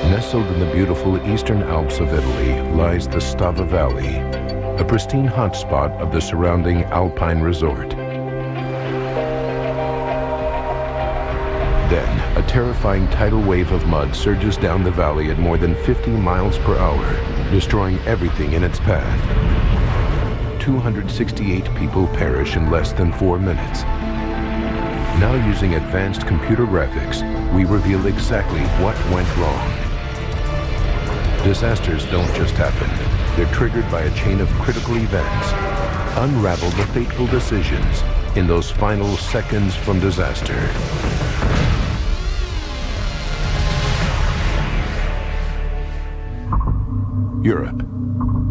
Nestled in the beautiful eastern Alps of Italy lies the Strava Valley, a pristine hotspot of the surrounding alpine resort. Then, a terrifying tidal wave of mud surges down the valley at more than 50 miles per hour, destroying everything in its path. 268 people perish in less than 4 minutes. Now, using advanced computer graphics, we reveal exactly what went wrong. Disasters don't just happen. They're triggered by a chain of critical events. Unravel the fateful decisions in those final seconds from disaster. Europe,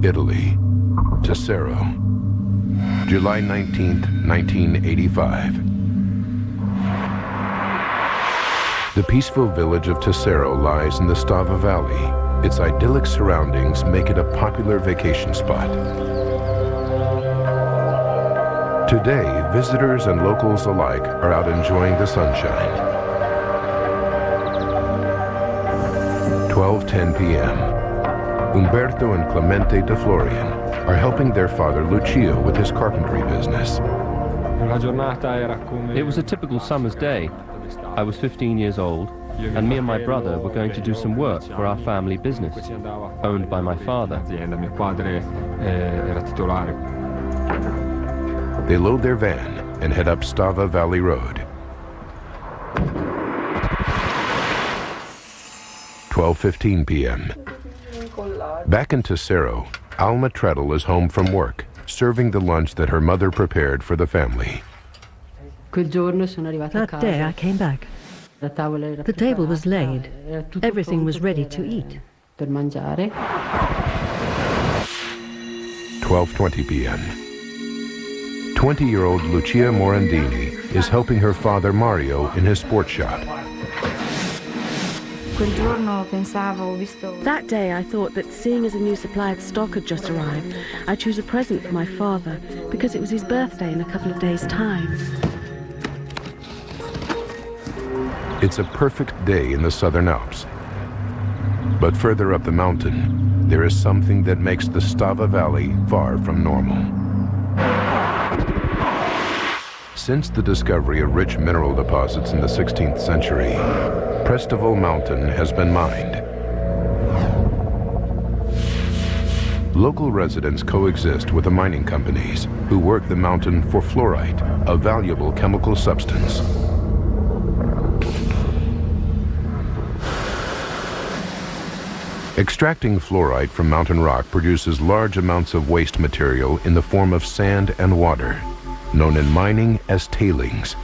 Italy, Tessero, July 19th, 1985. The peaceful village of Tessero lies in the Strava Valley. Its idyllic surroundings make it a popular vacation spot. Today, visitors and locals alike are out enjoying the sunshine. 12:10 p.m. Umberto and Clemente de Florian are helping their father Lucio with his carpentry business. It was a typical summer's day. I was 15 years old, and me and my brother were going to do some work for our family business, owned by my father. They load their van and head up Strava Valley Road. 12:15 p.m. Back in Tessero, Alma Treadle is home from work, serving the lunch that her mother prepared for the family. That day I came back. The table was laid. Everything was ready to eat. 12:20 p.m. 20-year-old Lucia Morandini is helping her father Mario in his sports shop. That day I thought that seeing as a new supply of stock had just arrived, I'd choose a present for my father because it was his birthday in a couple of days' time. It's a perfect day in the Southern Alps. But further up the mountain, there is something that makes the Strava Valley far from normal. Since the discovery of rich mineral deposits in the 16th century, Prestival Mountain has been mined. Local residents coexist with the mining companies who work the mountain for fluorite, a valuable chemical substance. Extracting fluorite from mountain rock produces large amounts of waste material in the form of sand and water, known in mining as tailings.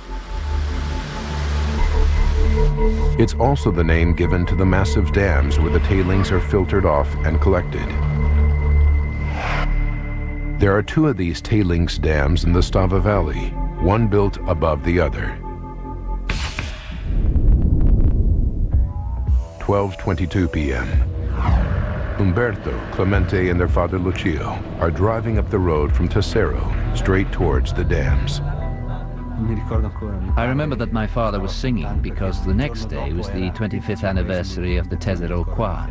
It's also the name given to the massive dams where the tailings are filtered off and collected. There are 2 of these tailings dams in the Strava Valley, one built above the other. 12:22 p.m. Umberto, Clemente, and their father Lucio are driving up the road from Tessero, straight towards the dams. I remember that my father was singing because the next day was the 25th anniversary of the Tessero Qua.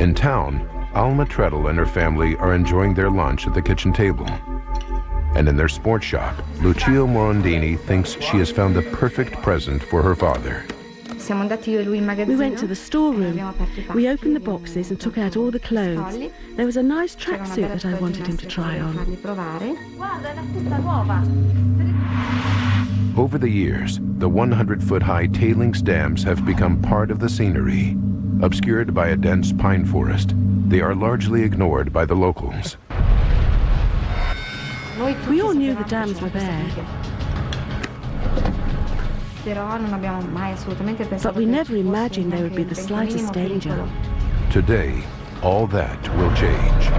In town, Alma Treadle and her family are enjoying their lunch at the kitchen table. And in their sports shop, Lucio Morandini thinks she has found the perfect present for her father. We went to the storeroom. We opened the boxes and took out all the clothes. There was a nice tracksuit that I wanted him to try on. Over the years, the 100-foot-high tailings dams have become part of the scenery. Obscured by a dense pine forest, they are largely ignored by the locals. We all knew the dams were there, but we never imagined there would be the slightest danger. Today, all that will change.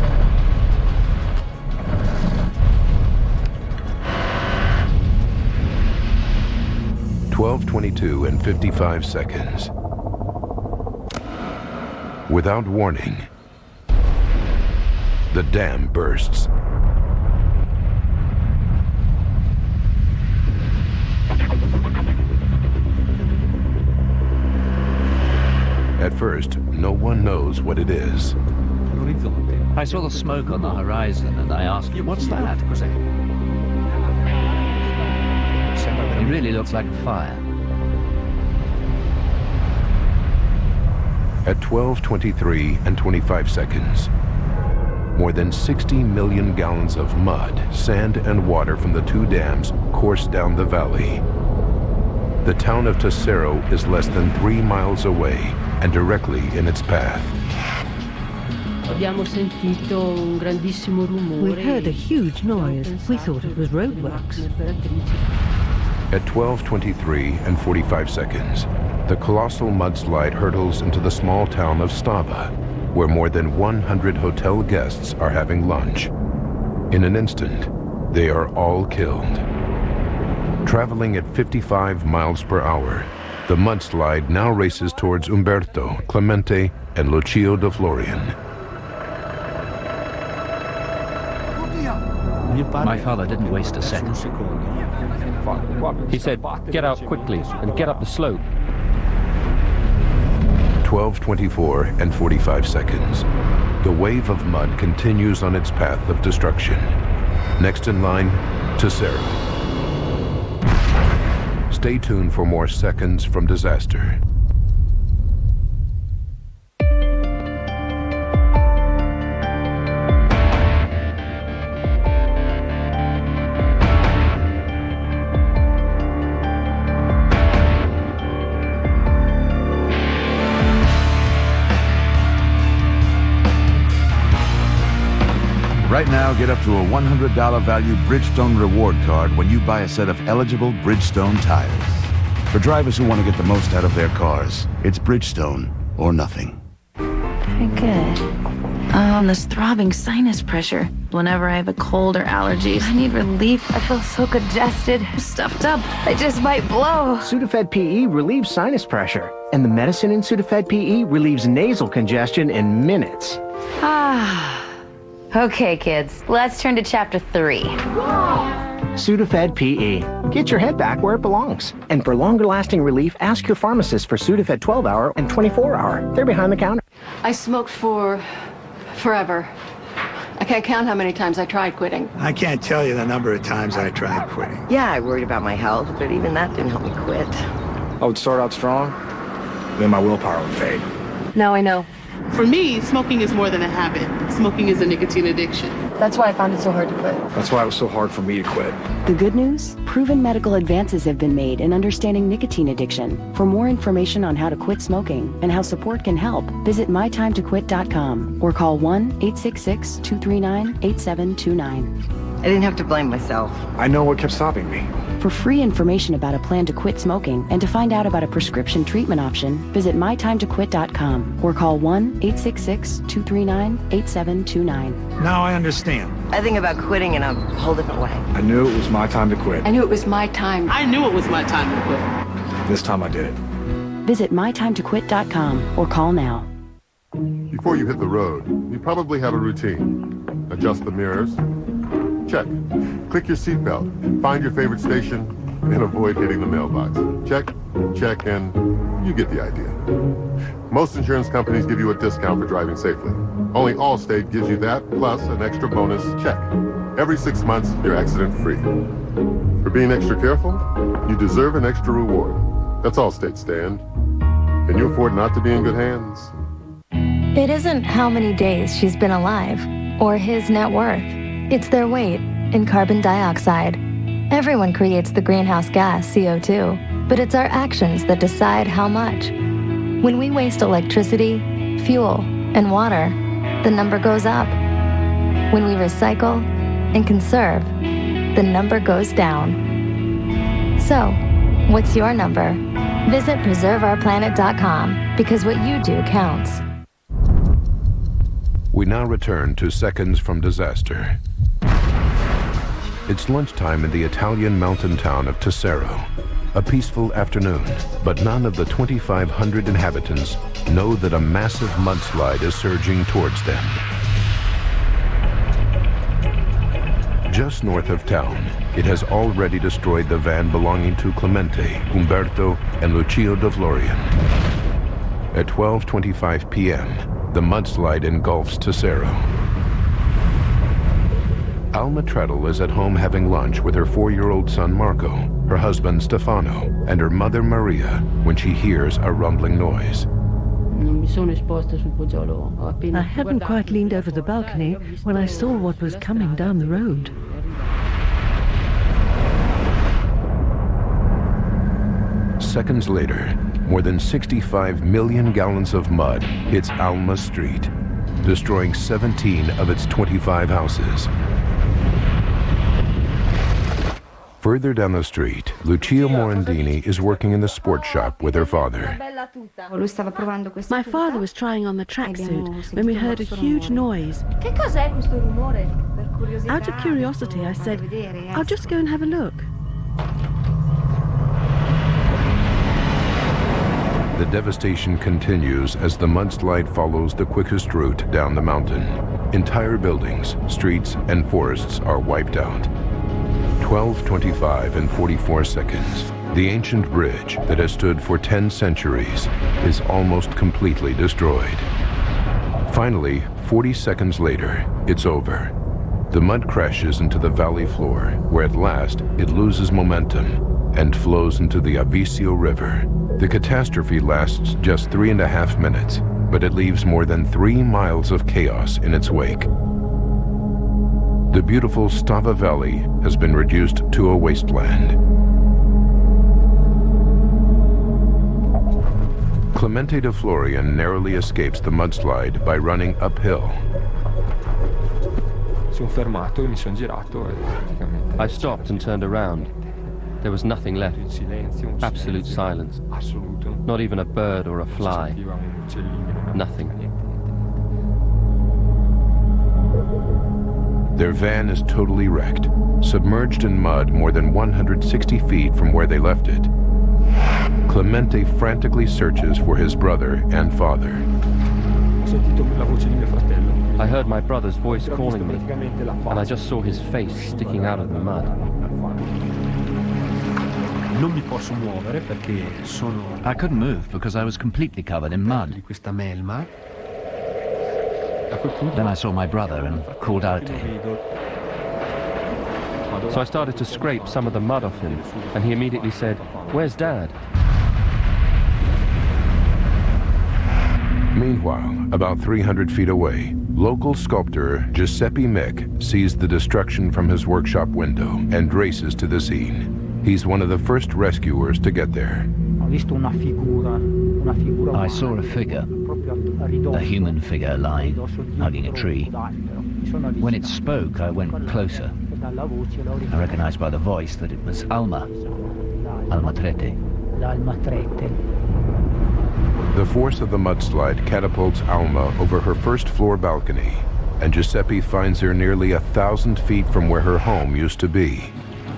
(12:22 and 55 seconds). Without warning, the dam bursts. first, no one knows what it is. I saw the smoke on the horizon and I asked, what's that? It really looks like a fire. At 12:23 and 25 seconds, more than 60 million gallons of mud, sand, and water from the two dams course down the valley. The town of Tesoro is less than 3 miles away and directly in its path. We heard a huge noise. We thought it was roadworks. At 12:23 and 45 seconds, the colossal mudslide hurtles into the small town of Strava, where more than 100 hotel guests are having lunch. In an instant, they are all killed. Traveling at 55 miles per hour, the mudslide now races towards Umberto, Clemente, and Lucio de Florian. My father didn't waste a second. He said, get out quickly and get up the slope. 12:24 and 45 seconds. The wave of mud continues on its path of destruction. Next in line, Tesoro. Stay tuned for more seconds from disaster. Right now, get up to a $100 value Bridgestone reward card when you buy a set of eligible Bridgestone tires. For drivers who want to get the most out of their cars, it's Bridgestone or nothing. Good. This throbbing sinus pressure. Whenever I have a cold or allergies, I need relief. I feel so congested, stuffed up. I just might blow. Sudafed PE relieves sinus pressure, and the medicine in Sudafed PE relieves nasal congestion in minutes. Okay, kids, let's turn to chapter 3. Sudafed PE. Get your head back where it belongs. And for longer-lasting relief, ask your pharmacist for Sudafed 12-hour and 24-hour. They're behind the counter. I smoked for forever. I can't count how many times I tried quitting. I can't tell you the number of times I tried quitting. Yeah, I worried about my health, but even that didn't help me quit. I would start out strong, then my willpower would fade. Now I know. For me, smoking is more than a habit. Smoking is a nicotine addiction. That's why I found it so hard to quit. That's why it was so hard for me to quit. The good news? Proven medical advances have been made in understanding nicotine addiction. For more information on how to quit smoking and how support can help, visit mytimetoquit.com or call 1-866-239-8729. I didn't have to blame myself. I know what kept stopping me. For free information about a plan to quit smoking and to find out about a prescription treatment option, visit mytimetoquit.com or call 1-866-239-8729. Now I understand. I think about quitting in a whole different way. I knew it was my time to quit. I knew it was my time. I knew it was my time to quit. This time I did it. Visit mytimetoquit.com or call now. Before you hit the road, you probably have a routine. Adjust the mirrors. Check. Click your seatbelt. Find your favorite station and avoid hitting the mailbox. Check, check, and you get the idea. Most insurance companies give you a discount for driving safely. Only Allstate gives you that, plus an extra bonus check. Every 6 months, you're accident-free. For being extra careful, you deserve an extra reward. That's Allstate, Stan. Can you afford not to be in good hands? It isn't how many days she's been alive, or his net worth. It's their weight in carbon dioxide. Everyone creates the greenhouse gas, CO2, but it's our actions that decide how much. When we waste electricity, fuel, and water, the number goes up. When we recycle and conserve, the number goes down. So, what's your number? Visit preserveourplanet.com, because what you do counts. We now return to seconds from disaster. It's lunchtime in the Italian mountain town of Tesoro. A peaceful afternoon, but none of the 2,500 inhabitants know that a massive mudslide is surging towards them. Just north of town, it has already destroyed the van belonging to Clemente, Umberto, and Lucio de Florian. At 12:25 p.m., the mudslide engulfs Tesoro. Alma Treadle is at home having lunch with her 4-year-old son Marco, her husband Stefano, and her mother Maria when she hears a rumbling noise. I hadn't quite leaned over the balcony when I saw what was coming down the road. Seconds later, more than 65 million gallons of mud hits Alma Street, destroying 17 of its 25 houses. Further down the street, Lucia Morandini is working in the sports shop with her father. My father was trying on the tracksuit when we heard a huge noise. Out of curiosity, I said, "I'll just go and have a look." The devastation continues as the mudslide follows the quickest route down the mountain. Entire buildings, streets, and forests are wiped out. 12:25 and 44 seconds. The ancient bridge that has stood for 10 centuries is almost completely destroyed. Finally, 40 seconds later, it's over. The mud crashes into the valley floor, where at last it loses momentum and flows into the Avisio River. The catastrophe lasts just 3.5 minutes, but it leaves more than 3 miles of chaos in its wake. The beautiful Strava Valley has been reduced to a wasteland. Clemente de Florian narrowly escapes the mudslide by running uphill. I stopped and turned around. There was nothing left. Absolute silence. Not even a bird or a fly. Nothing. Their van is totally wrecked, submerged in mud more than 160 feet from where they left it. Clemente frantically searches for his brother and father. I heard my brother's voice calling me, and I just saw his face sticking out of the mud. I couldn't move because I was completely covered in mud. Then I saw my brother and called out to him. So I started to scrape some of the mud off him, and he immediately said, "Where's Dad?" Meanwhile, about 300 feet away, local sculptor Giuseppe Mick sees the destruction from his workshop window and races to the scene. He's one of the first rescuers to get there. I saw a figure, a human figure lying, hugging a tree. When it spoke, I went closer. I recognized by the voice that it was Alma Trete. The force of the mudslide catapults Alma over her first-floor balcony, and Giuseppe finds her nearly 1,000 feet from where her home used to be.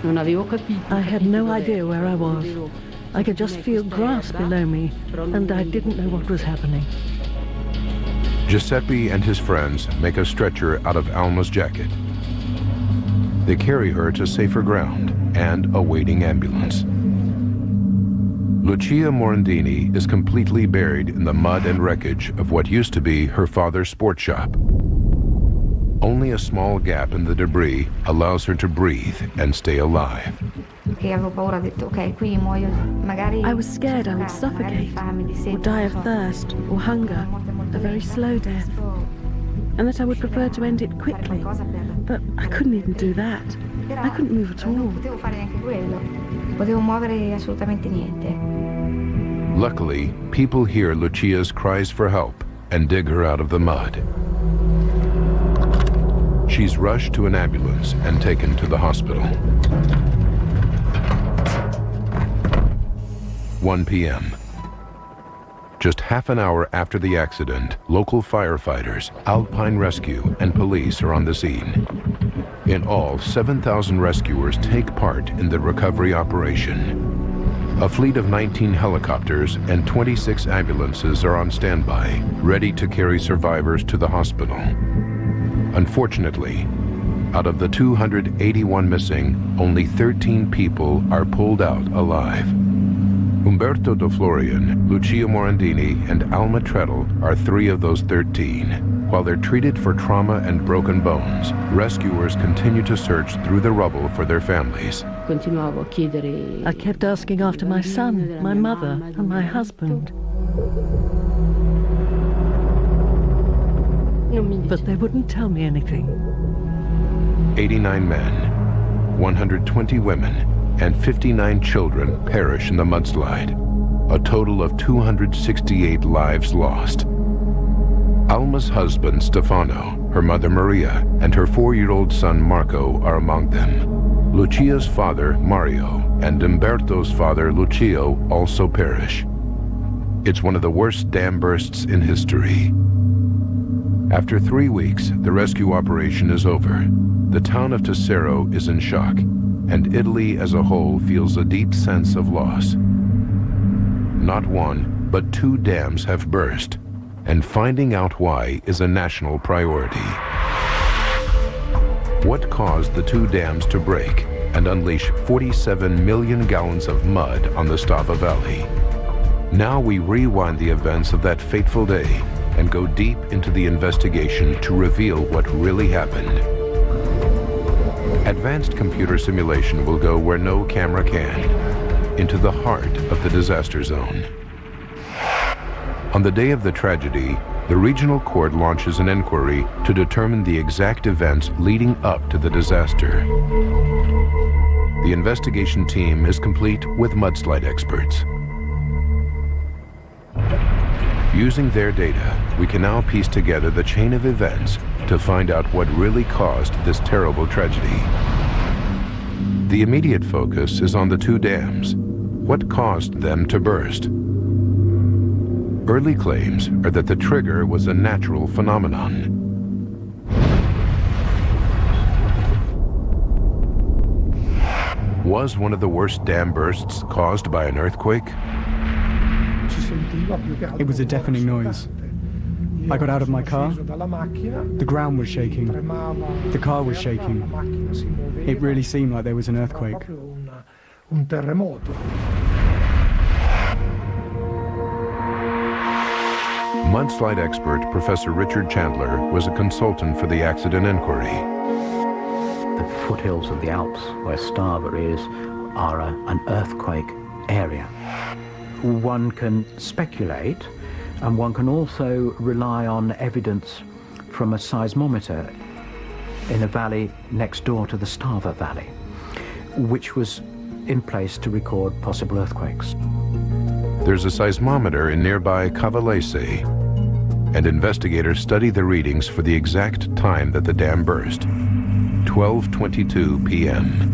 I had no idea where I was. I could just feel grass below me, and I didn't know what was happening. Giuseppe and his friends make a stretcher out of Alma's jacket. They carry her to safer ground and a waiting ambulance. Lucia Morandini is completely buried in the mud and wreckage of what used to be her father's sports shop. Only a small gap in the debris allows her to breathe and stay alive. I was scared I would suffocate, or die of thirst, or hunger, a very slow death, and that I would prefer to end it quickly, but I couldn't even do that. I couldn't move at all. Luckily, people hear Lucia's cries for help and dig her out of the mud. She's rushed to an ambulance and taken to the hospital. 1 p.m. Just half an hour after the accident, local firefighters, Alpine Rescue, and police are on the scene. In all, 7,000 rescuers take part in the recovery operation. A fleet of 19 helicopters and 26 ambulances are on standby, ready to carry survivors to the hospital. Unfortunately, out of the 281 missing, only 13 people are pulled out alive. Umberto De Florian, Lucia Morandini, and Alma Treadle are 3 of those 13. While they're treated for trauma and broken bones, rescuers continue to search through the rubble for their families. I kept asking after my son, my mother, and my husband. But they wouldn't tell me anything. 89 men, 120 women, and 59 children perish in the mudslide. A total of 268 lives lost. Alma's husband, Stefano, her mother, Maria, and her 4-year-old son, Marco, are among them. Lucia's father, Mario, and Umberto's father, Lucio, also perish. It's one of the worst dam bursts in history. After 3 weeks, the rescue operation is over. The town of Tessero is in shock, and Italy as a whole feels a deep sense of loss. Not 1, but 2 dams have burst, and finding out why is a national priority. What caused the 2 dams to break and unleash 47 million gallons of mud on the Strava Valley? Now we rewind the events of that fateful day and go deep into the investigation to reveal what really happened. Advanced computer simulation will go where no camera can, into the heart of the disaster zone. On the day of the tragedy, the regional court launches an inquiry to determine the exact events leading up to the disaster. The investigation team is complete with mudslide experts. Using their data, we can now piece together the chain of events to find out what really caused this terrible tragedy. The immediate focus is on the 2 dams. What caused them to burst? Early claims are that the trigger was a natural phenomenon. Was one of the worst dam bursts caused by an earthquake? It was a deafening noise. I got out of my car. The ground was shaking. The car was shaking. It really seemed like there was an earthquake. Mudslide expert Professor Richard Chandler was a consultant for the accident inquiry. The foothills of the Alps, where Strava is, are an earthquake area. One can speculate, and one can also rely on evidence from a seismometer in a valley next door to the Strava Valley, which was in place to record possible earthquakes. There's a seismometer in nearby Cavallese, and investigators study the readings for the exact time that the dam burst, 12:22 p.m.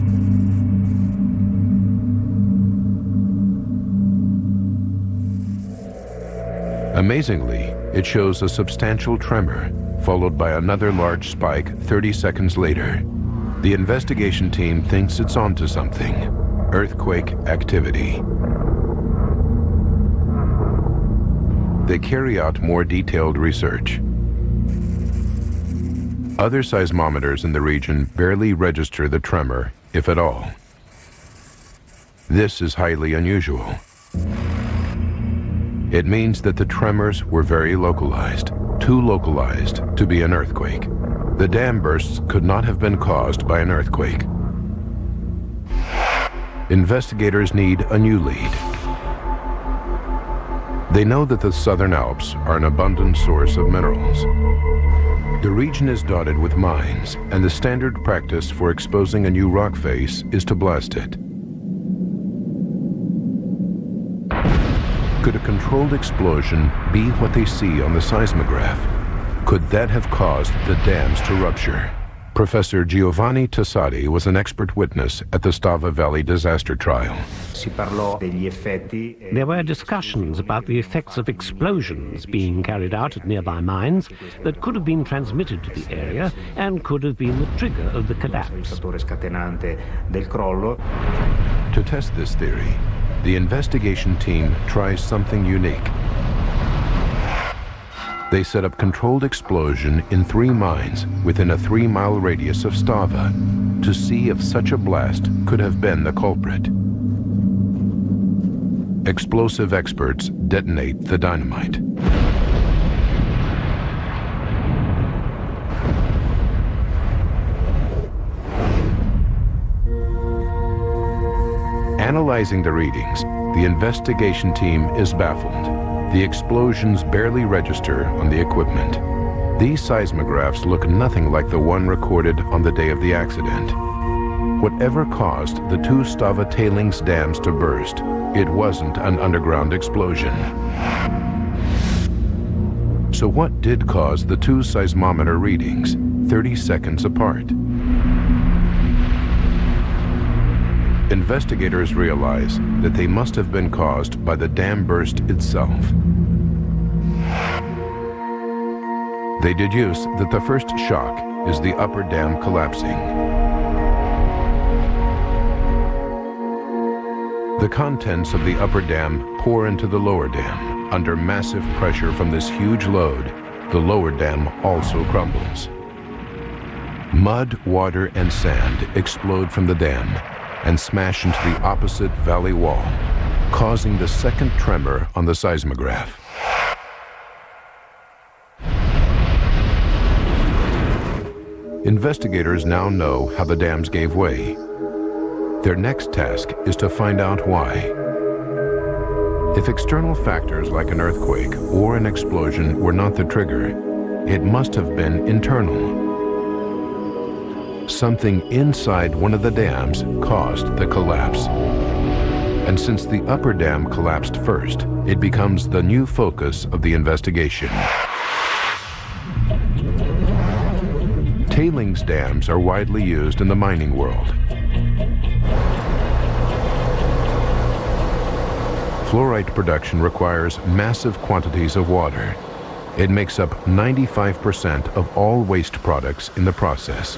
Amazingly, it shows a substantial tremor, followed by another large spike 30 seconds later. The investigation team thinks it's onto something: earthquake activity. They carry out more detailed research. Other seismometers in the region barely register the tremor, if at all. This is highly unusual. It means that the tremors were very localized, too localized to be an earthquake. The dam bursts could not have been caused by an earthquake. Investigators need a new lead. They know that the Southern Alps are an abundant source of minerals. The region is dotted with mines, and the standard practice for exposing a new rock face is to blast it. Could a controlled explosion be what they see on the seismograph? Could that have caused the dams to rupture? Professor Giovanni Tassati was an expert witness at the Strava Valley disaster trial. There were discussions about the effects of explosions being carried out at nearby mines that could have been transmitted to the area and could have been the trigger of the collapse. To test this theory, the investigation team tries something unique. They set up controlled explosion in 3 mines within a 3-mile radius of Strava to see if such a blast could have been the culprit. explosive experts detonate the dynamite. Analyzing the readings, the investigation team is baffled. The explosions barely register on the equipment. These seismographs look nothing like the one recorded on the day of the accident. Whatever caused the two Strava tailings dams to burst, it wasn't an underground explosion. So what did cause the two seismometer readings 30 seconds apart? Investigators realize that they must have been caused by the dam burst itself. They deduce that the first shock is the upper dam collapsing. The contents of the upper dam pour into the lower dam. Under massive pressure from this huge load, the lower dam also crumbles. Mud, water, and sand explode from the dam and smash into the opposite valley wall, causing the second tremor on the seismograph. Investigators now know how the dams gave way. Their next task is to find out why. If external factors like an earthquake or an explosion were not the trigger, it must have been internal. Something inside one of the dams caused the collapse. And since the upper dam collapsed first, it becomes the new focus of the investigation. Tailings dams are widely used in the mining world. Fluorite production requires massive quantities of water. It makes up 95% of all waste products in the process.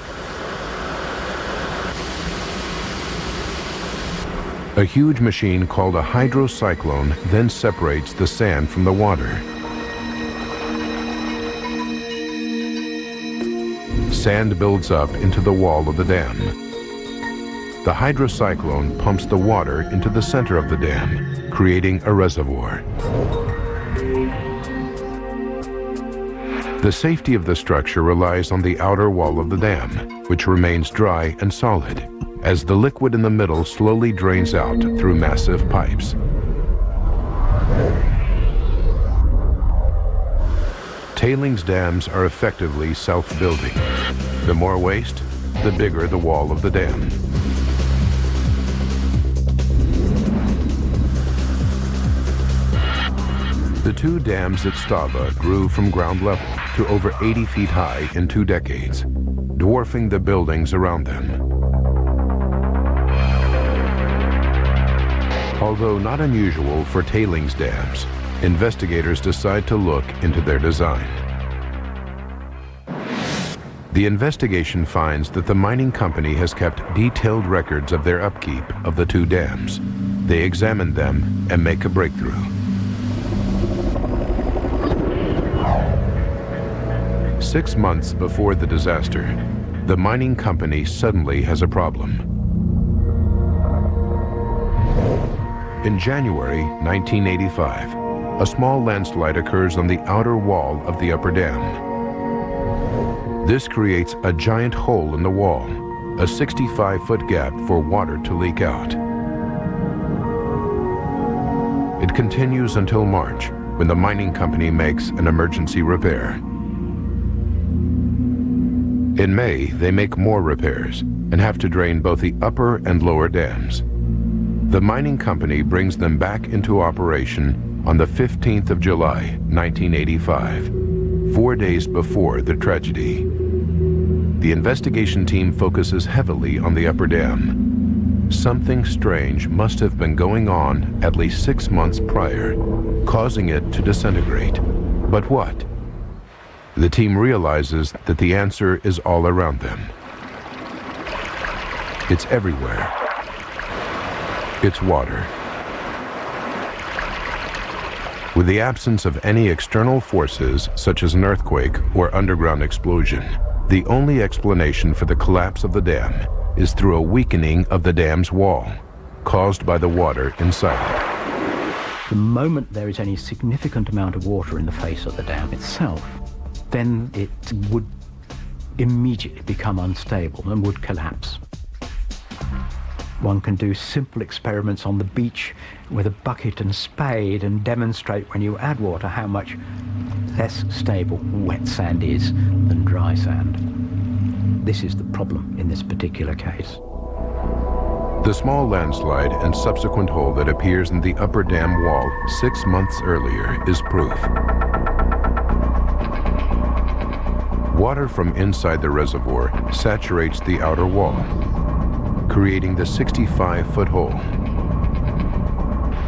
A huge machine called a hydrocyclone then separates the sand from the water. Sand builds up into the wall of the dam. The hydrocyclone pumps the water into the center of the dam, creating a reservoir. The safety of the structure relies on the outer wall of the dam, which remains dry and solid, as the liquid in the middle slowly drains out through massive pipes. Tailings dams are effectively self-building. The more waste, the bigger the wall of the dam. The two dams at Strava grew from ground level to over 80 feet high in 2 decades, dwarfing the buildings around them. Although not unusual for tailings dams, investigators decide to look into their design. The investigation finds that the mining company has kept detailed records of their upkeep of the two dams. They examine them and make a breakthrough. Six months before the disaster, the mining company suddenly has a problem. In January 1985, a small landslide occurs on the outer wall of the upper dam. This creates a giant hole in the wall, a 65-foot gap for water to leak out. It continues until March, when the mining company makes an emergency repair. In May, they make more repairs and have to drain both the upper and lower dams. The mining company brings them back into operation on the 15th of July, 1985, 4 days before the tragedy. The investigation team focuses heavily on the upper dam. Something strange must have been going on at least 6 months prior, causing it to disintegrate. But what? The team realizes that the answer is all around them. It's everywhere. It's water. With the absence of any external forces, such as an earthquake or underground explosion, the only explanation for the collapse of the dam is through a weakening of the dam's wall, caused by the water inside it. The moment there is any significant amount of water in the face of the dam itself, then it would immediately become unstable and would collapse. One can do simple experiments on the beach with a bucket and spade and demonstrate when you add water how much less stable wet sand is than dry sand. This is the problem in this particular case. The small landslide and subsequent hole that appears in the upper dam wall 6 months earlier is proof. Water from inside the reservoir saturates the outer wall, creating the 65-foot hole.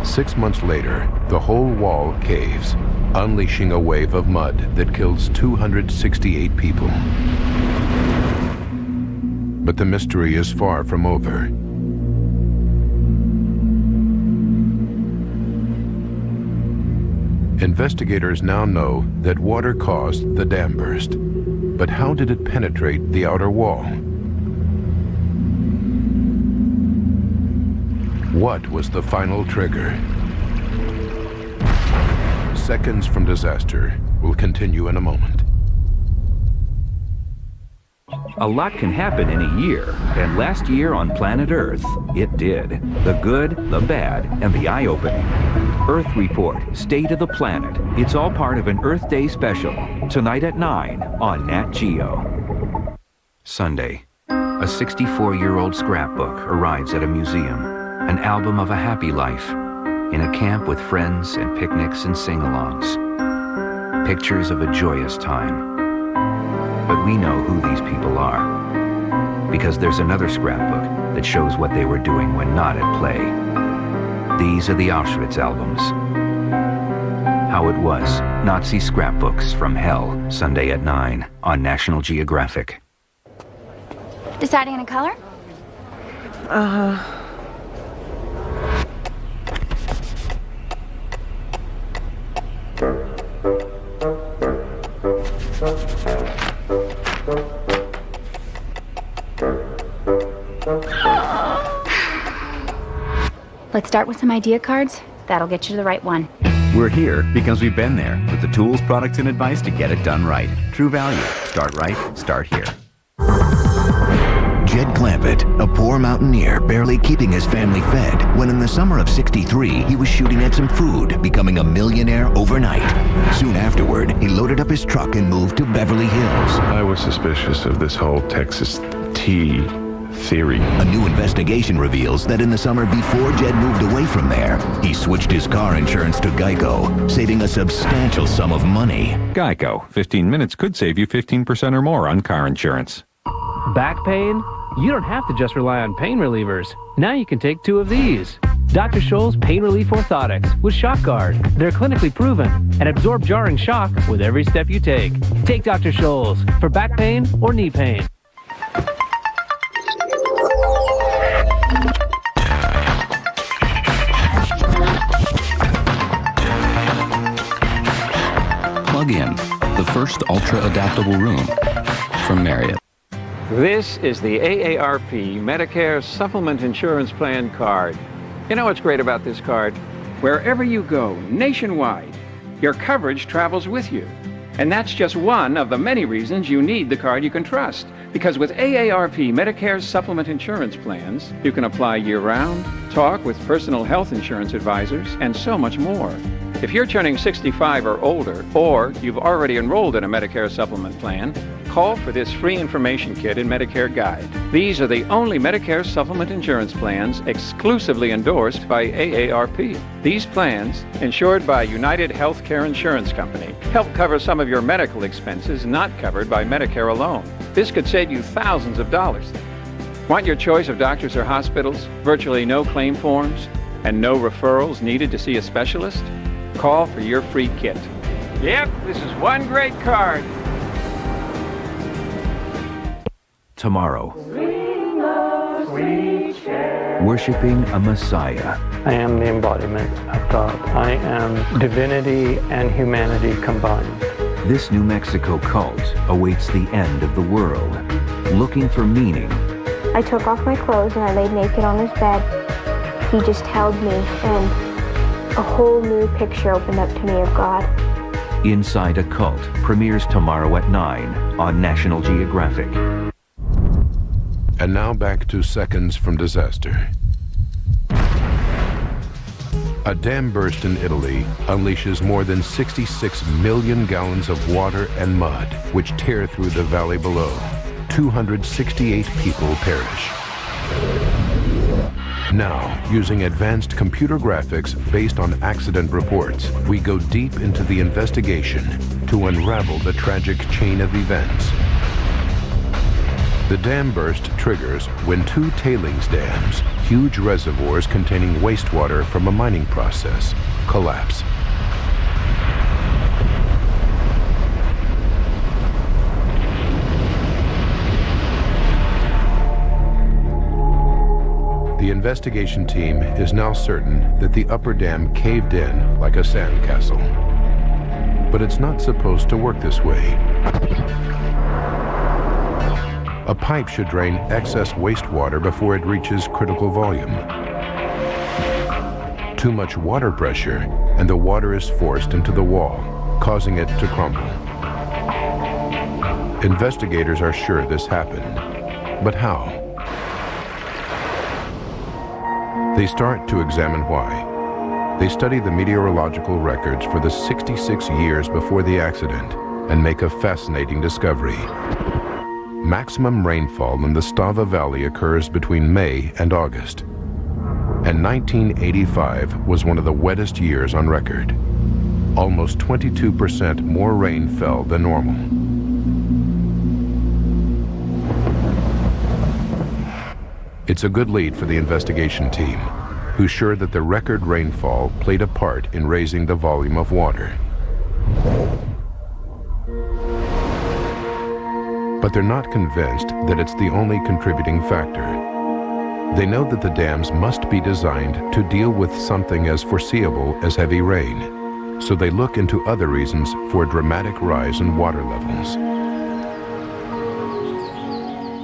6 months later, the whole wall caves, unleashing a wave of mud that kills 268 people. But the mystery is far from over. Investigators now know that water caused the dam burst. But how did it penetrate the outer wall? What was the final trigger? Seconds from disaster will continue in a moment. A lot can happen in a year, and last year on planet Earth, it did. The good, the bad, and the eye-opening. Earth Report, State of the Planet. It's all part of an Earth Day special, tonight at 9 on Nat Geo. Sunday, a 64-year-old scrapbook arrives at a museum, an album of a happy life, in a camp with friends and picnics and sing-alongs. Pictures of a joyous time. But we know who these people are, because there's another scrapbook that shows what they were doing when not at play. These are the Auschwitz albums. How It Was, Nazi Scrapbooks from Hell, Sunday at 9 on National Geographic. Deciding on a color? Let's start with some idea cards. That'll get you to the right one. We're here because we've been there with the tools, products, and advice to get it done right. True Value. Start right, start here. Jed Clampett, a poor mountaineer barely keeping his family fed, when in the summer of '63 he was shooting at some food, becoming a millionaire overnight. Soon afterward, he loaded up his truck and moved to Beverly Hills. I was suspicious of this whole Texas tea theory. A new investigation reveals that in the summer before Jed moved away from there, he switched his car insurance to Geico, saving a substantial sum of money. Geico. 15 minutes could save you 15% or more on car insurance. Back pain? You don't have to just rely on pain relievers. Now you can take 2 of these. Dr. Scholl's Pain Relief Orthotics with Shock Guard. They're clinically proven and absorb jarring shock with every step you take. Take Dr. Scholl's for back pain or knee pain. Plug-in, the first ultra-adaptable room from Marriott. This is the AARP Medicare Supplement Insurance Plan card. You know what's great about this card? Wherever you go, nationwide, your coverage travels with you. And that's just one of the many reasons you need the card you can trust. Because with AARP Medicare Supplement Insurance Plans, you can apply year-round, talk with personal health insurance advisors, and so much more. If you're turning 65 or older, or you've already enrolled in a Medicare supplement plan, call for this free information kit and Medicare guide. These are the only Medicare supplement insurance plans exclusively endorsed by AARP. These plans, insured by United Healthcare Insurance Company, help cover some of your medical expenses not covered by Medicare alone. This could save you thousands of dollars. Want your choice of doctors or hospitals, virtually no claim forms, and no referrals needed to see a specialist? Call for your free kit. Yep, this is one great card. Tomorrow, worshiping a Messiah. I am the embodiment of God. I am divinity and humanity combined. This New Mexico cult awaits the end of the world, looking for meaning. I took off my clothes and I laid naked on his bed. He just held me and a whole new picture opened up to me of God. Inside a Cult premieres tomorrow at 9 on National Geographic. And now back to seconds from disaster. A dam burst in Italy unleashes more than 66 million gallons of water and mud, which tear through the valley below. 268 people perish. Now, using advanced computer graphics based on accident reports, we go deep into the investigation to unravel the tragic chain of events. The dam burst triggers when two tailings dams, huge reservoirs containing wastewater from a mining process, collapse. The investigation team is now certain that the upper dam caved in like a sandcastle. But it's not supposed to work this way. A pipe should drain excess wastewater before it reaches critical volume. Too much water pressure, and the water is forced into the wall, causing it to crumble. Investigators are sure this happened, but how? They start to examine why. They study the meteorological records for the 66 years before the accident and make a fascinating discovery. Maximum rainfall in the Strava Valley occurs between May and August. And 1985 was one of the wettest years on record. Almost 22% more rain fell than normal. It's a good lead for the investigation team, who's sure that the record rainfall played a part in raising the volume of water. But they're not convinced that it's the only contributing factor. They know that the dams must be designed to deal with something as foreseeable as heavy rain, so they look into other reasons for a dramatic rise in water levels.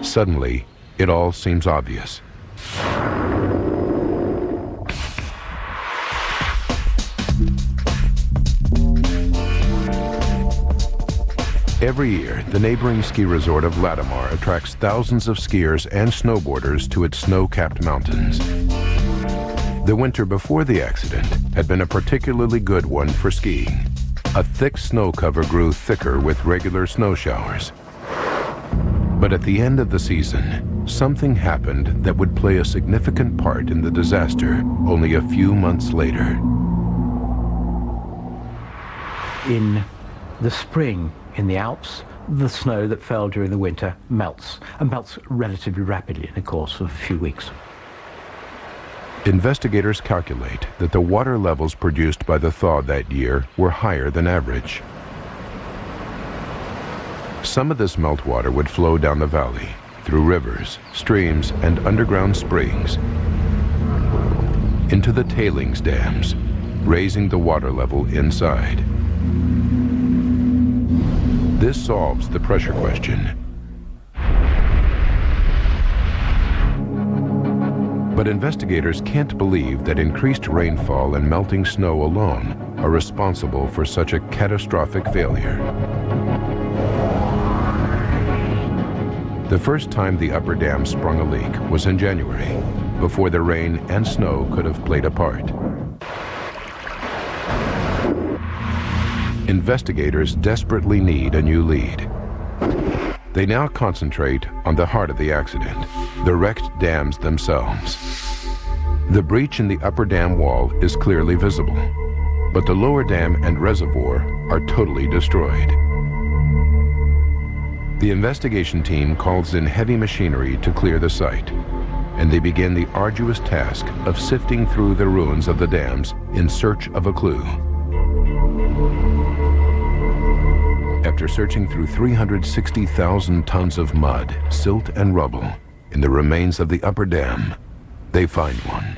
Suddenly, it all seems obvious. Every year, the neighboring ski resort of Latimar attracts thousands of skiers and snowboarders to its snow-capped mountains. The winter before the accident had been a particularly good one for skiing. A thick snow cover grew thicker with regular snow showers. But at the end of the season, something happened that would play a significant part in the disaster only a few months later. In the spring in the Alps, the snow that fell during the winter melts, and melts relatively rapidly in the course of a few weeks. Investigators calculate that the water levels produced by the thaw that year were higher than average. Some of this meltwater would flow down the valley, through rivers, streams, and underground springs, into the tailings dams, raising the water level inside. This solves the pressure question. But investigators can't believe that increased rainfall and melting snow alone are responsible for such a catastrophic failure. The first time the upper dam sprung a leak was in January, before the rain and snow could have played a part. Investigators desperately need a new lead. They now concentrate on the heart of the accident, the wrecked dams themselves. The breach in the upper dam wall is clearly visible, but the lower dam and reservoir are totally destroyed. The investigation team calls in heavy machinery to clear the site, and they begin the arduous task of sifting through the ruins of the dams in search of a clue. After searching through 360,000 tons of mud, silt, and rubble in the remains of the upper dam, they find one.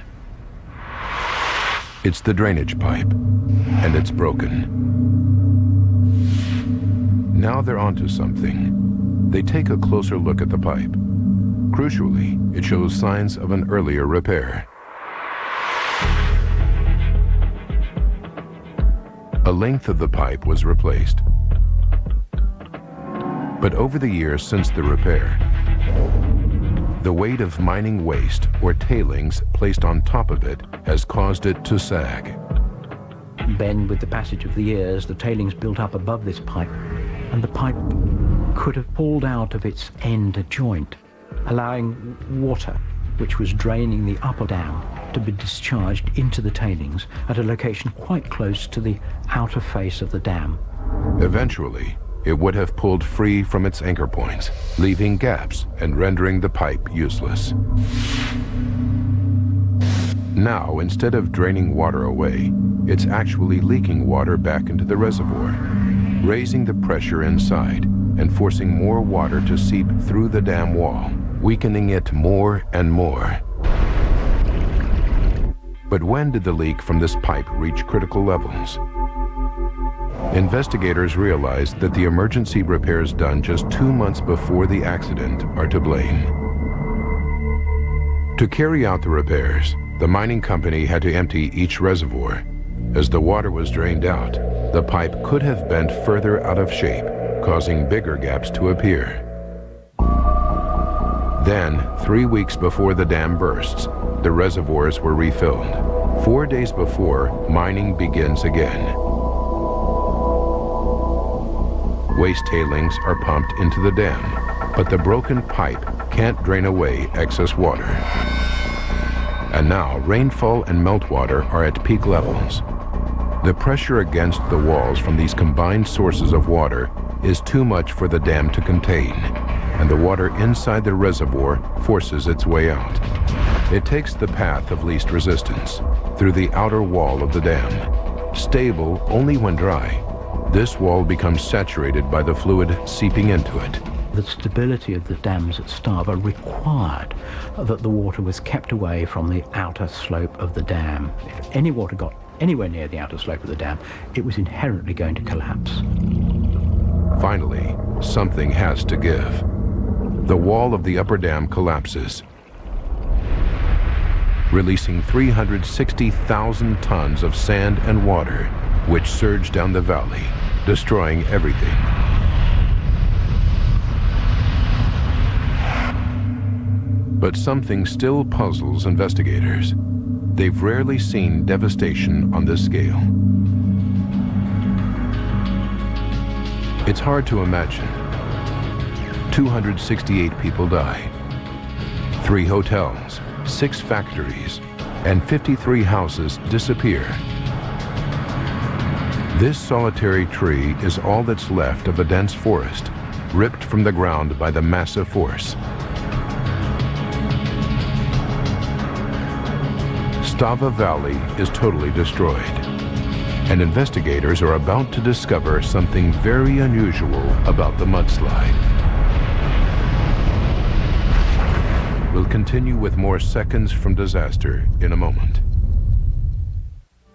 It's the drainage pipe, and it's broken. Now they're onto something. They take a closer look at the pipe. Crucially, it shows signs of an earlier repair. A length of the pipe was replaced. But over the years since the repair, the weight of mining waste or tailings placed on top of it has caused it to sag. Then, with the passage of the years, the tailings built up above this pipe, and the pipe could have pulled out of its end joint, allowing water, which was draining the upper dam, to be discharged into the tailings at a location quite close to the outer face of the dam. Eventually, it would have pulled free from its anchor points, leaving gaps and rendering the pipe useless. Now, instead of draining water away, it's actually leaking water back into the reservoir, raising the pressure inside and forcing more water to seep through the dam wall, weakening it more and more. But when did the leak from this pipe reach critical levels? Investigators realized that the emergency repairs done just 2 months before the accident are to blame. To carry out the repairs, the mining company had to empty each reservoir. As the water was drained out, the pipe could have bent further out of shape, causing bigger gaps to appear. Then, 3 weeks before the dam bursts, the reservoirs were refilled. 4 days before, mining begins again. Waste tailings are pumped into the dam, but the broken pipe can't drain away excess water. And now rainfall and meltwater are at peak levels. The pressure against the walls from these combined sources of water is too much for the dam to contain, and the water inside the reservoir forces its way out. It takes the path of least resistance, through the outer wall of the dam. Stable only when dry, this wall becomes saturated by the fluid seeping into it. The stability of the dams at Strava required that the water was kept away from the outer slope of the dam. If any water got anywhere near the outer slope of the dam, it was inherently going to collapse. Finally, something has to give. The wall of the upper dam collapses, releasing 360,000 tons of sand and water, which surge down the valley, destroying everything. But something still puzzles investigators. They've rarely seen devastation on this scale. It's hard to imagine. 268 people die. 3 hotels, 6 factories, and 53 houses disappear. This solitary tree is all that's left of a dense forest, ripped from the ground by the massive force. Strava Valley is totally destroyed, and investigators are about to discover something very unusual about the mudslide. We'll continue with more Seconds from Disaster in a moment.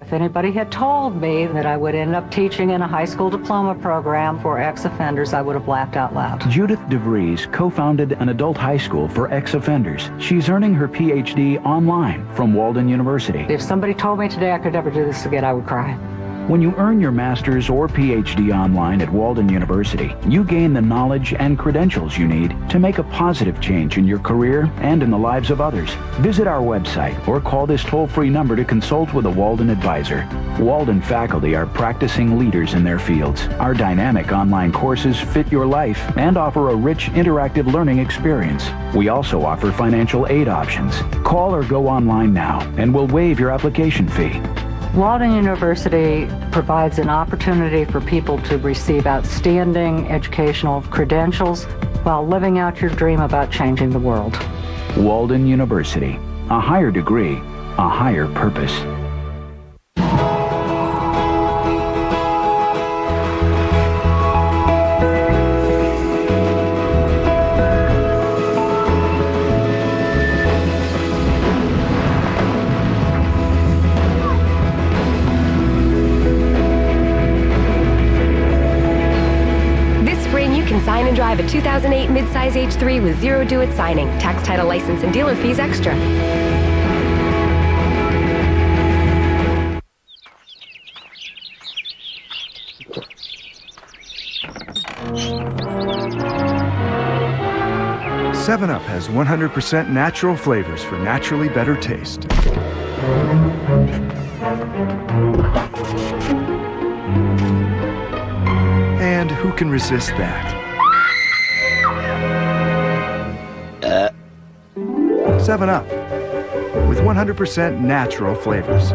If anybody had told me that I would end up teaching in a high school diploma program for ex-offenders, I would have laughed out loud. Judith DeVries co-founded an adult high school for ex-offenders. She's earning her PhD online from Walden University. If somebody told me today I could never do this again, I would cry. When you earn your master's or PhD online at Walden University, you gain the knowledge and credentials you need to make a positive change in your career and in the lives of others. Visit our website or call this toll-free number to consult with a Walden advisor. Walden faculty are practicing leaders in their fields. Our dynamic online courses fit your life and offer a rich, interactive learning experience. We also offer financial aid options. Call or go online now, and we'll waive your application fee. Walden University provides an opportunity for people to receive outstanding educational credentials while living out your dream about changing the world. Walden University. A higher degree, a higher purpose. Sign and drive a 2008 midsize H3 with zero due at signing. Tax, title, license, and dealer fees extra. 7-Up has 100% natural flavors for naturally better taste. And who can resist that? 7-Up, with 100% natural flavors.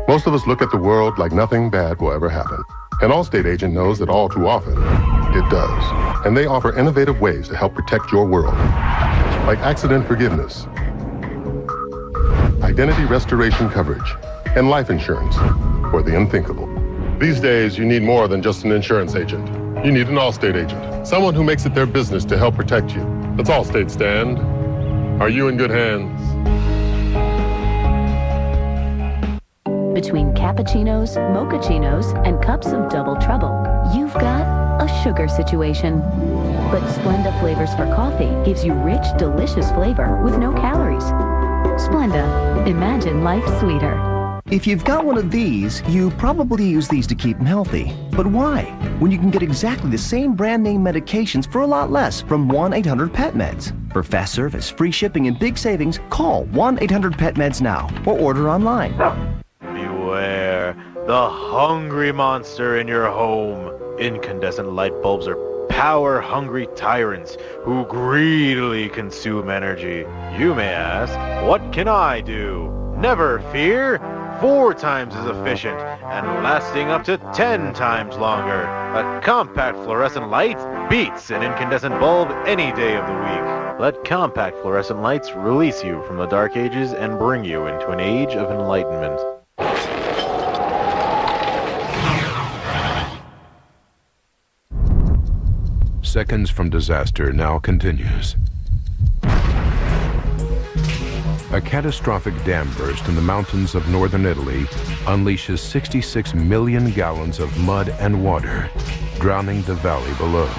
Most of us look at the world like nothing bad will ever happen. An Allstate agent knows that all too often, it does. And they offer innovative ways to help protect your world, like accident forgiveness, identity restoration coverage, and life insurance for the unthinkable. These days, you need more than just an insurance agent. You need an Allstate agent, someone who makes it their business to help protect you. That's Allstate stand. Are you in good hands? Between cappuccinos, mochachinos, and cups of double trouble, you've got a sugar situation. But Splenda Flavors for Coffee gives you rich, delicious flavor with no calories. Splenda. Imagine life sweeter. If you've got one of these, you probably use these to keep them healthy. But why? When you can get exactly the same brand name medications for a lot less from 1-800-PET-MEDS. For fast service, free shipping, and big savings, call 1-800-PET-MEDS now or order online. Beware the hungry monster in your home. Incandescent light bulbs are power-hungry tyrants who greedily consume energy. You may ask, what can I do? Never fear. 4 times as efficient and lasting up to 10 times longer. A compact fluorescent light beats an incandescent bulb any day of the week. Let compact fluorescent lights release you from the dark ages and bring you into an age of enlightenment. Seconds from disaster now continues. A catastrophic dam burst in the mountains of northern Italy unleashes 66 million gallons of mud and water, drowning the valley below.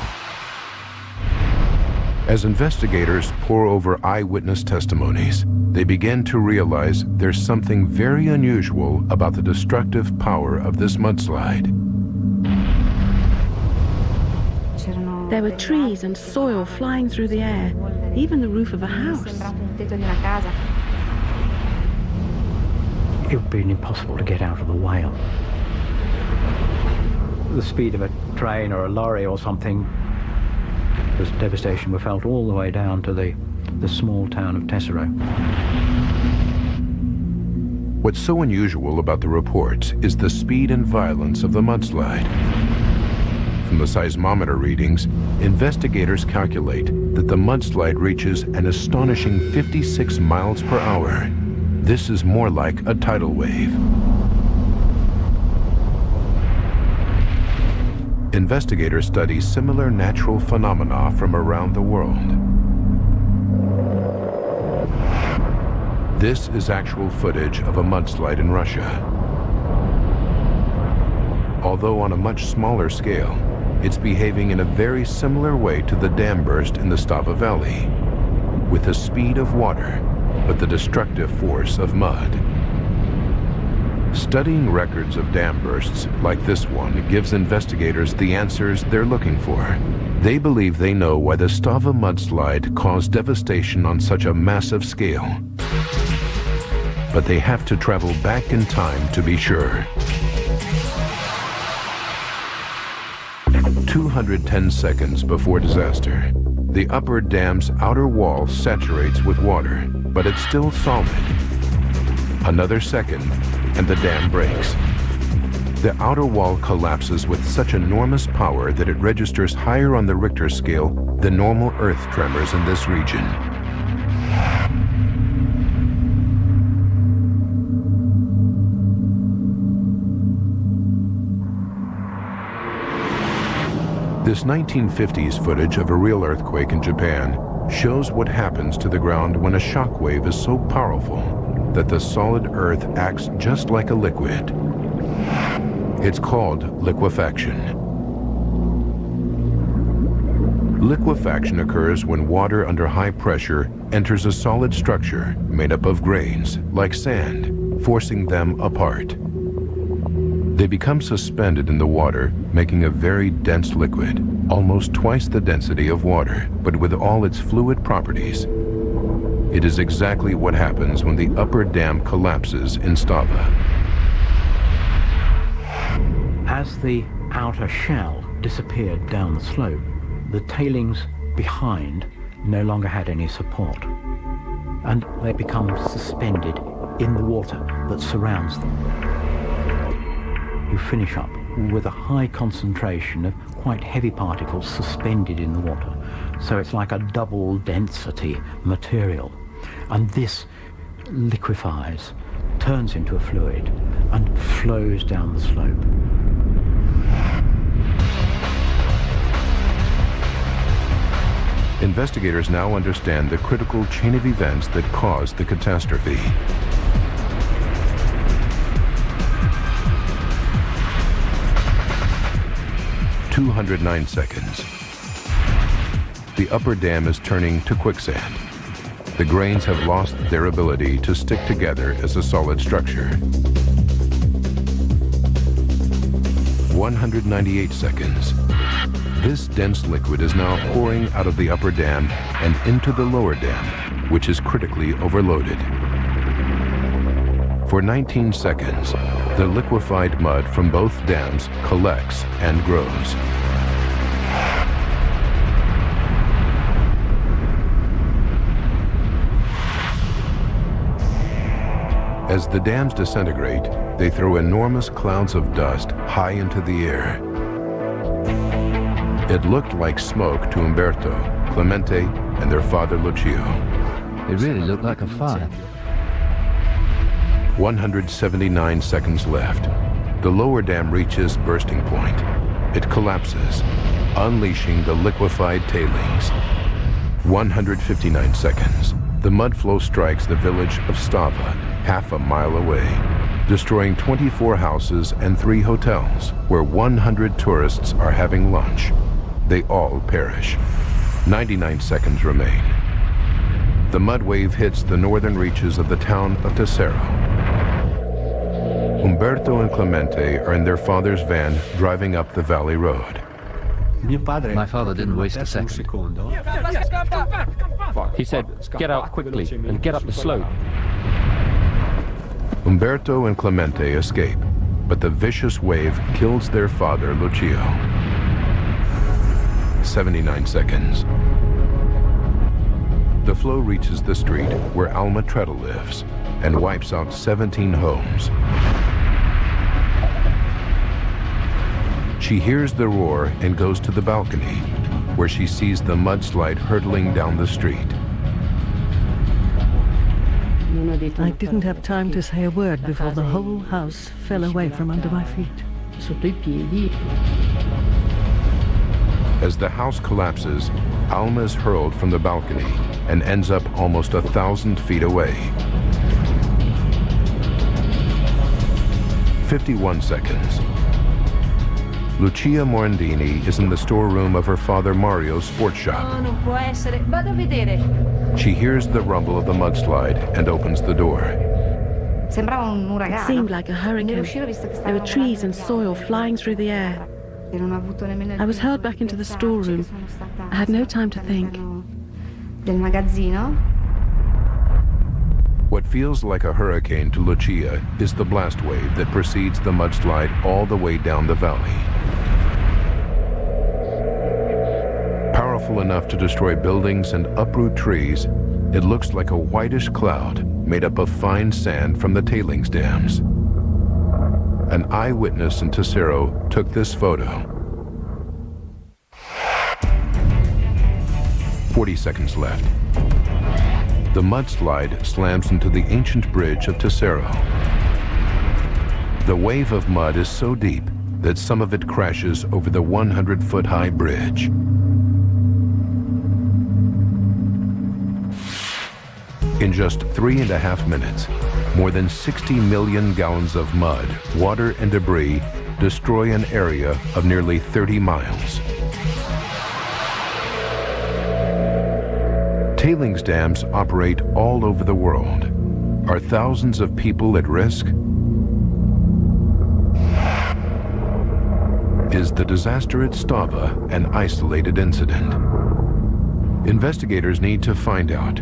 As investigators pore over eyewitness testimonies, they begin to realize there's something very unusual about the destructive power of this mudslide. There were trees and soil flying through the air, even the roof of a house. It would be impossible to get out of the whale. The speed of a train or a lorry or something, this devastation was felt all the way down to the small town of Tessero. What's so unusual about the reports is the speed and violence of the mudslide. From the seismometer readings, investigators calculate that the mudslide reaches an astonishing 56 miles per hour. This is more like a tidal wave. Investigators study similar natural phenomena from around the world. This is actual footage of a mudslide in Russia. Although on a much smaller scale, it's behaving in a very similar way to the dam burst in the Strava Valley, with the speed of water, but the destructive force of mud. Studying records of dam bursts like this one gives investigators the answers they're looking for. They believe they know why the Strava mudslide caused devastation on such a massive scale. But they have to travel back in time to be sure. 210 seconds before disaster, the upper dam's outer wall saturates with water, but it's still solid. Another second, and the dam breaks. The outer wall collapses with such enormous power that it registers higher on the Richter scale than normal earth tremors in this region. This 1950s footage of a real earthquake in Japan shows what happens to the ground when a shock wave is so powerful that the solid earth acts just like a liquid. It's called liquefaction. Liquefaction occurs when water under high pressure enters a solid structure made up of grains, like sand, forcing them apart. They become suspended in the water, making a very dense liquid, almost twice the density of water, but with all its fluid properties. It is exactly what happens when the upper dam collapses in Strava. As the outer shell disappeared down the slope, the tailings behind no longer had any support, and they become suspended in the water that surrounds them. You finish up with a high concentration of quite heavy particles suspended in the water. So it's like a double density material. And this liquefies, turns into a fluid, and flows down the slope. Investigators now understand the critical chain of events that caused the catastrophe. "209 seconds. The upper dam is turning to quicksand. The grains have lost their ability to stick together as a solid structure. 198 seconds. This dense liquid is now pouring out of the upper dam and into the lower dam, which is critically overloaded. For 19 seconds, the liquefied mud from both dams collects and grows. As the dams disintegrate, they throw enormous clouds of dust high into the air. It looked like smoke to Umberto, Clemente, and their father Lucio. It really looked like a fire. 179 seconds left. The lower dam reaches bursting point. It collapses, unleashing the liquefied tailings. 159 seconds. The mud flow strikes the village of Strava, half a mile away, destroying 24 houses and 3 hotels, where 100 tourists are having lunch. They all perish. 99 seconds remain. The mud wave hits the northern reaches of the town of Tesoro. Umberto and Clemente are in their father's van driving up the valley road. My father didn't waste a second. He said, "Get out quickly and get up the slope." Umberto and Clemente escape, but the vicious wave kills their father, Lucio. 79 seconds. The flow reaches the street where Alma Treadle lives and wipes out 17 homes. She hears the roar and goes to the balcony, where she sees the mudslide hurtling down the street. I didn't have time to say a word before the whole house fell away from under my feet. As the house collapses, Alma is hurled from the balcony and ends up almost 1,000 feet away. 51 seconds. Lucia Morandini is in the storeroom of her father Mario's sports shop. She hears the rumble of the mudslide and opens the door. It seemed like a hurricane. There were trees and soil flying through the air. I was hurled back into the storeroom. I had no time to think. What feels like a hurricane to Lucia is the blast wave that precedes the mudslide all the way down the valley. Powerful enough to destroy buildings and uproot trees, it looks like a whitish cloud made up of fine sand from the tailings dams. An eyewitness in Tesoro took this photo. 40 seconds left. The mudslide slams into the ancient bridge of Tesoro. The wave of mud is so deep that some of it crashes over the 100-foot-high bridge. In just 3.5 minutes, more than 60 million gallons of mud, water, and debris destroy an area of nearly 30 miles. Tailings dams operate all over the world. Are thousands of people at risk? Is the disaster at Strava an isolated incident? Investigators need to find out,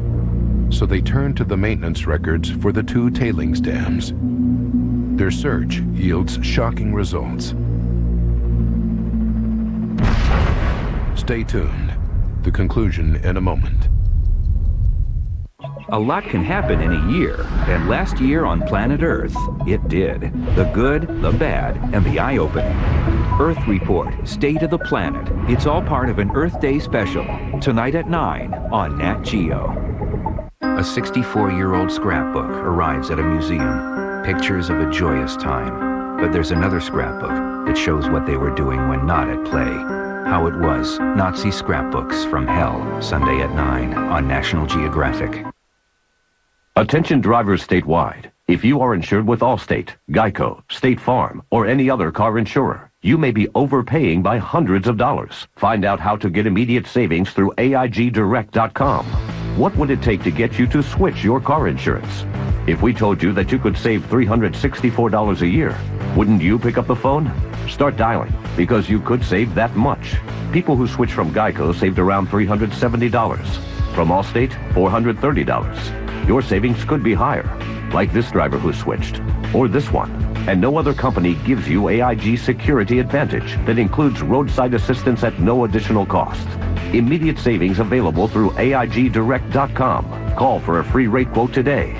so they turn to the maintenance records for the 2 tailings dams. Their search yields shocking results. Stay tuned. The conclusion in a moment. A lot can happen in a year, and last year on planet Earth, it did. The good, the bad, and the eye-opening. Earth Report, State of the Planet. It's all part of an Earth Day special, tonight at 9 on Nat Geo. A 64-year-old scrapbook arrives at a museum. Pictures of a joyous time. But there's another scrapbook that shows what they were doing when not at play. How it was. Nazi scrapbooks from hell, Sunday at 9 on National Geographic. Attention drivers statewide. If you are insured with Allstate, Geico, State Farm, or any other car insurer, you may be overpaying by hundreds of dollars. Find out how to get immediate savings through AIGdirect.com. What would it take to get you to switch your car insurance? If we told you that you could save $364 a year, wouldn't you pick up the phone? Start dialing, because you could save that much. People who switched from Geico saved around $370. From Allstate, $430. Your savings could be higher, like this driver who switched, or this one. And no other company gives you AIG Security Advantage that includes roadside assistance at no additional cost. Immediate savings available through AIGdirect.com. Call for a free rate quote today.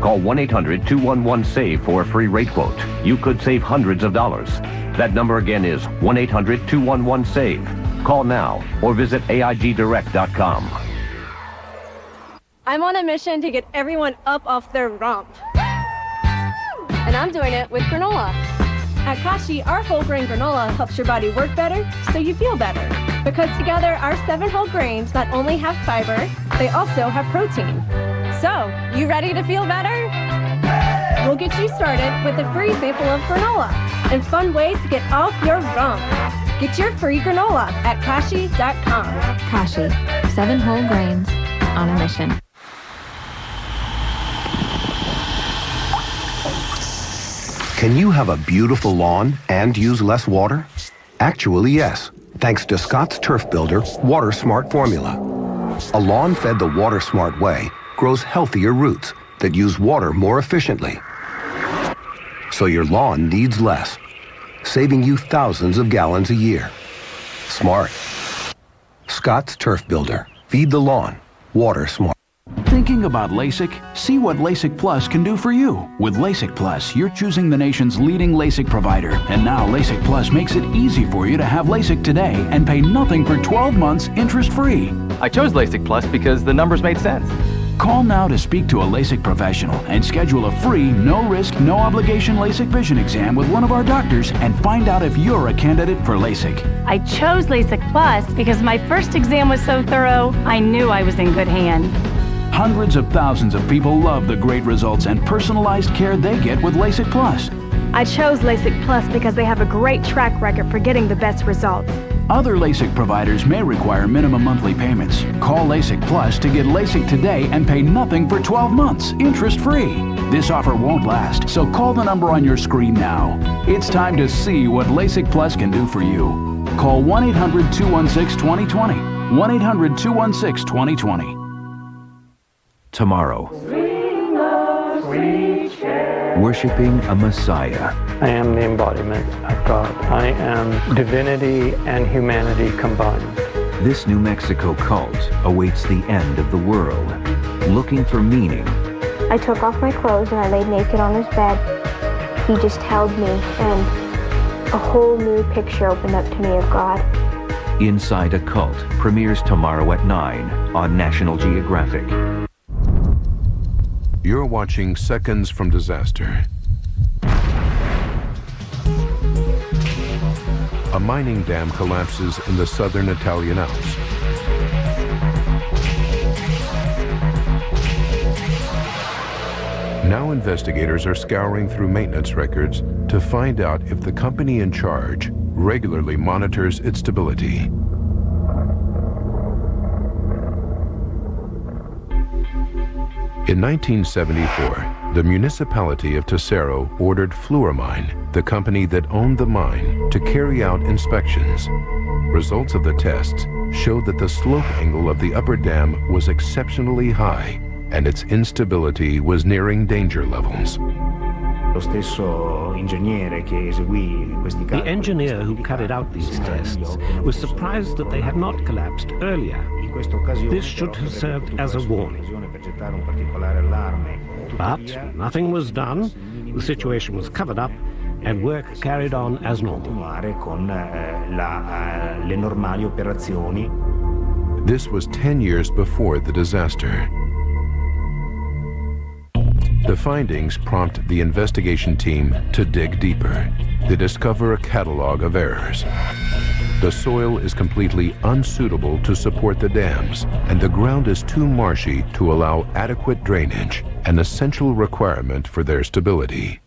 Call 1-800-211-SAVE for a free rate quote. You could save hundreds of dollars. That number again is 1-800-211-SAVE. Call now or visit AIGdirect.com. I'm on a mission to get everyone up off their rump. And I'm doing it with granola. At Kashi, our whole grain granola helps your body work better so you feel better. Because together, our 7 whole grains not only have fiber, they also have protein. So, you ready to feel better? We'll get you started with a free sample of granola and fun ways to get off your rump. Get your free granola at Kashi.com. Kashi, 7 whole grains on a mission. Can you have a beautiful lawn and use less water? Actually, yes, thanks to Scott's Turf Builder Water Smart formula. A lawn fed the Water Smart way grows healthier roots that use water more efficiently. So your lawn needs less, saving you thousands of gallons a year. Smart. Scott's Turf Builder. Feed the lawn. Water Smart. Thinking about LASIK? See what LASIK Plus can do for you. With LASIK Plus, you're choosing the nation's leading LASIK provider. And now LASIK Plus makes it easy for you to have LASIK today and pay nothing for 12 months interest-free. I chose LASIK Plus because the numbers made sense. Call now to speak to a LASIK professional and schedule a free, no-risk, no-obligation LASIK vision exam with one of our doctors and find out if you're a candidate for LASIK. I chose LASIK Plus because my first exam was so thorough, I knew I was in good hands. Hundreds of thousands of people love the great results and personalized care they get with LASIK Plus. I chose LASIK Plus because they have a great track record for getting the best results. Other LASIK providers may require minimum monthly payments. Call LASIK Plus to get LASIK today and pay nothing for 12 months, interest-free. This offer won't last, so call the number on your screen now. It's time to see what LASIK Plus can do for you. Call 1-800-216-2020. 1-800-216-2020. Tomorrow, worshiping a Messiah. I am the embodiment of God. I am divinity and humanity combined. This New Mexico cult awaits the end of the world, looking for meaning. I took off my clothes and I laid naked on his bed. He just held me and a whole new picture opened up to me of God. Inside a Cult premieres tomorrow at 9 on National Geographic. You're watching Seconds from Disaster. A mining dam collapses in the southern Italian Alps. Now investigators are scouring through maintenance records to find out if the company in charge regularly monitors its stability. In 1974, the municipality of Tesoro ordered Fluormine, the company that owned the mine, to carry out inspections. Results of the tests showed that the slope angle of the upper dam was exceptionally high and its instability was nearing danger levels. The engineer who carried out these tests was surprised that they had not collapsed earlier. This should have served as a warning. But nothing was done, the situation was covered up, and work carried on as normal. This was 10 years before the disaster. The findings prompt the investigation team to dig deeper. They discover a catalog of errors. The soil is completely unsuitable to support the dams, and the ground is too marshy to allow adequate drainage, an essential requirement for their stability.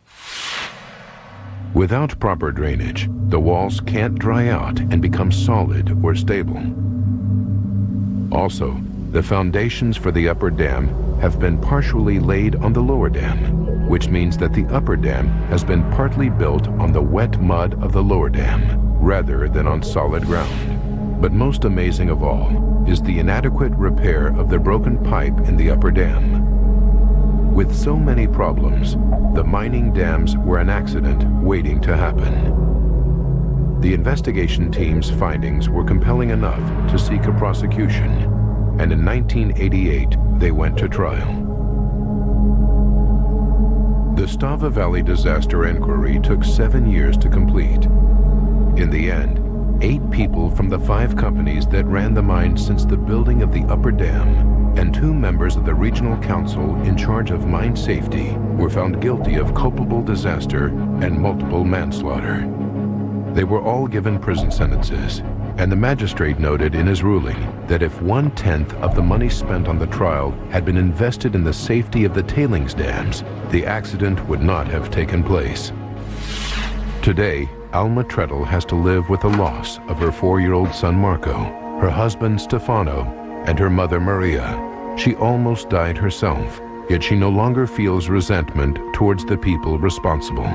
Without proper drainage, the walls can't dry out and become solid or stable. Also, the foundations for the upper dam have been partially laid on the lower dam, which means that the upper dam has been partly built on the wet mud of the lower dam, rather than on solid ground. But most amazing of all is the inadequate repair of the broken pipe in the upper dam. With so many problems, the mining dams were an accident waiting to happen. The investigation team's findings were compelling enough to seek a prosecution, and in 1988, they went to trial. The Strava Valley disaster inquiry took 7 years to complete. In the end, 8 people from the 5 companies that ran the mine since the building of the upper dam and 2 members of the regional council in charge of mine safety were found guilty of culpable disaster and multiple manslaughter. They were all given prison sentences, and the magistrate noted in his ruling that if 1/10 of the money spent on the trial had been invested in the safety of the tailings dams, the accident would not have taken place. Today, Alma Treadle has to live with the loss of her 4-year-old son Marco, her husband Stefano, and her mother Maria. She almost died herself, yet she no longer feels resentment towards the people responsible.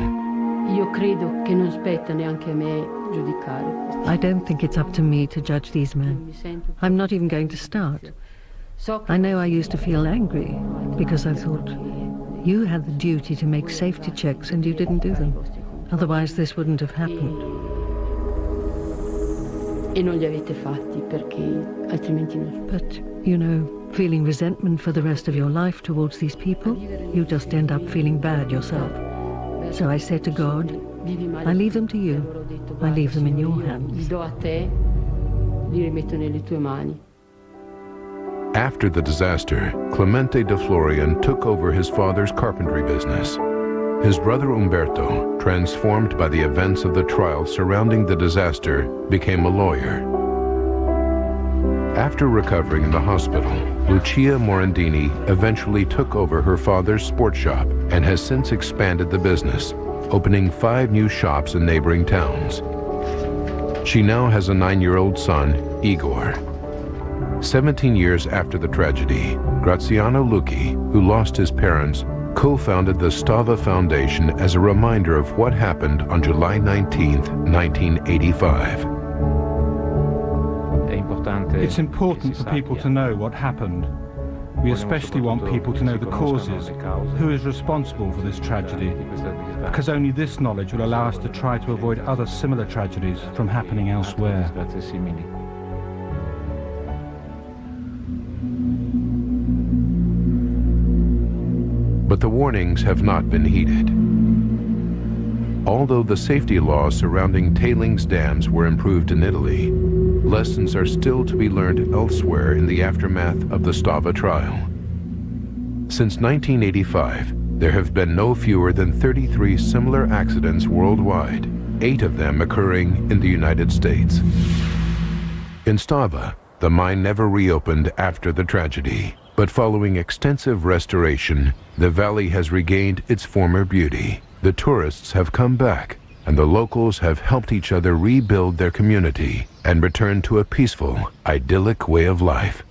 I don't think it's up to me to judge these men. I'm not even going to start. I know I used to feel angry because I thought, you had the duty to make safety checks and you didn't do them. Otherwise this wouldn't have happened. But, you know, feeling resentment for the rest of your life towards these people, you just end up feeling bad yourself. So I said to God, I leave them to you. I leave them in your hands. After the disaster, Clemente de Florian took over his father's carpentry business. His brother Umberto, transformed by the events of the trial surrounding the disaster, became a lawyer. After recovering in the hospital, Lucia Morandini eventually took over her father's sports shop and has since expanded the business, opening 5 new shops in neighboring towns. She now has a 9-year-old son, Igor. 17 years after the tragedy, Graziano Lucchi, who lost his parents, co-founded the Strava Foundation as a reminder of what happened on July 19, 1985. It's important for people to know what happened. We especially want people to know the causes, who is responsible for this tragedy, because only this knowledge will allow us to try to avoid other similar tragedies from happening elsewhere. But the warnings have not been heeded. Although the safety laws surrounding tailings dams were improved in Italy, lessons are still to be learned elsewhere in the aftermath of the Strava trial. Since 1985, there have been no fewer than 33 similar accidents worldwide, 8 of them occurring in the United States. In Strava, the mine never reopened after the tragedy, but following extensive restoration, the valley has regained its former beauty. The tourists have come back, and the locals have helped each other rebuild their community and return to a peaceful, idyllic way of life.